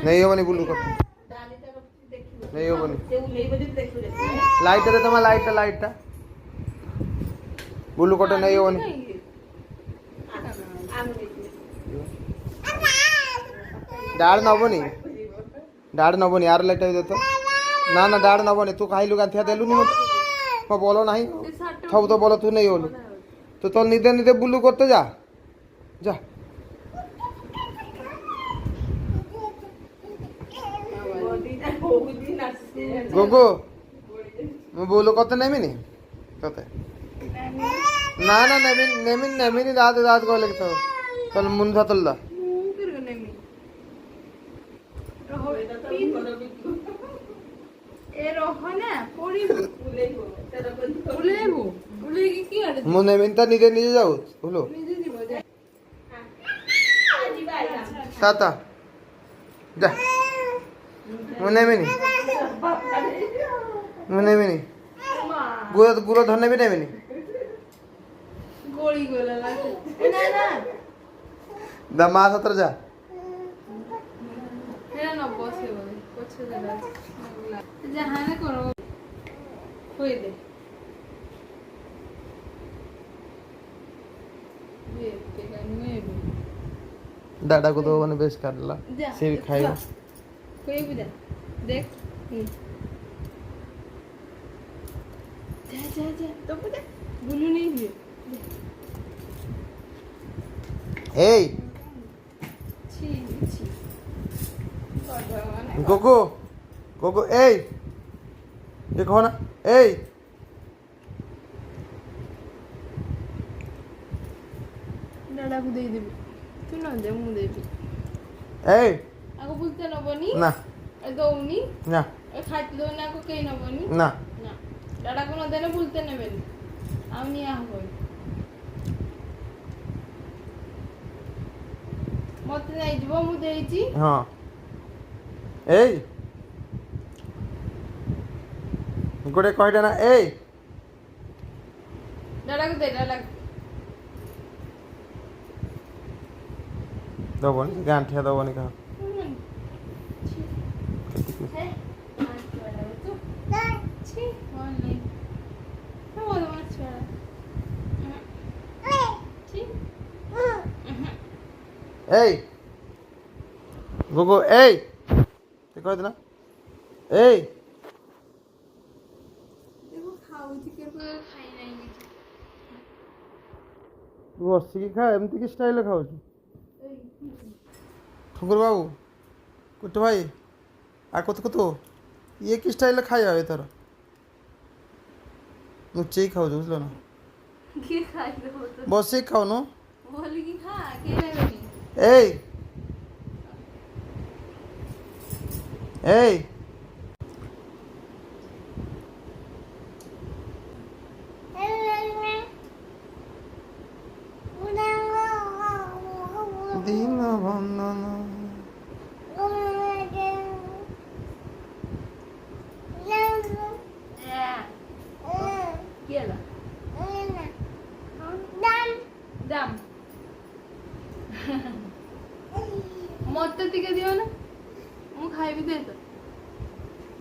नहीं होबनी बुलू कट नहीं होबनी लाइट दे तुम लाइट बुलू कट नहीं होबनी डाड़ नबनी यार लाइट दे तो ना डाड़ नबनी तू खाइलु गांथिया देलुनी मत बोलो नहीं सब तो बोलो तू नहीं होलु तो तोर निदे निदे बुलू करते जा जा गोगो मैं बोलो कते नेमिनी कते ना नेमिनी दाद को लगतो तल मुन धतलदा ए रहो ना पोड़ी उले की आले मु नेमिन त निजे जाऊ बोलो साता जा मु नेमिनी गुरो धरने भी नेमिनी गोली गोला ना दमा सतर जा मेरा न बसे बोले पछे देला जहां ना करो होई दे ये के गन्ने दादा को तो बने बेस कर ला से भी खाएगा कोई भी दे देख जा तो पता बुलू नहीं है ए छी गोगो ए देखो ना ए दादा को दे दे तू ना दे मु दे ए आको बुलते नबनी ना ए दौनी ना ए खाते दो ना को कई नबनी ना दादा को न देने बुलते नेबेन आउनी आ होय मत नहीं जबो मु देइची हां ए गोटे कहटे ना ए दादा को दे दादा दबनी गांठिया दबनी का ए गोगो ए ते कह देना ए देखो खाऊ थी के खाई नहीं बस की खा एमती की स्टाइल खाऊ ठुकुर बाबू कुट भाई आ कुतो ये की स्टाइल खाया है तार नुचे खाऊ बुझलो ना के खाई हो तो बस ही खाओ नो बोली की खा के नहीं ए ए दिन बंदना केला दाम मत टिके दियो ना मु खाइबी दे तो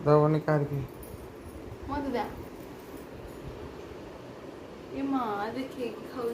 दबनी काट के मत दे ये मां देखे खाऊ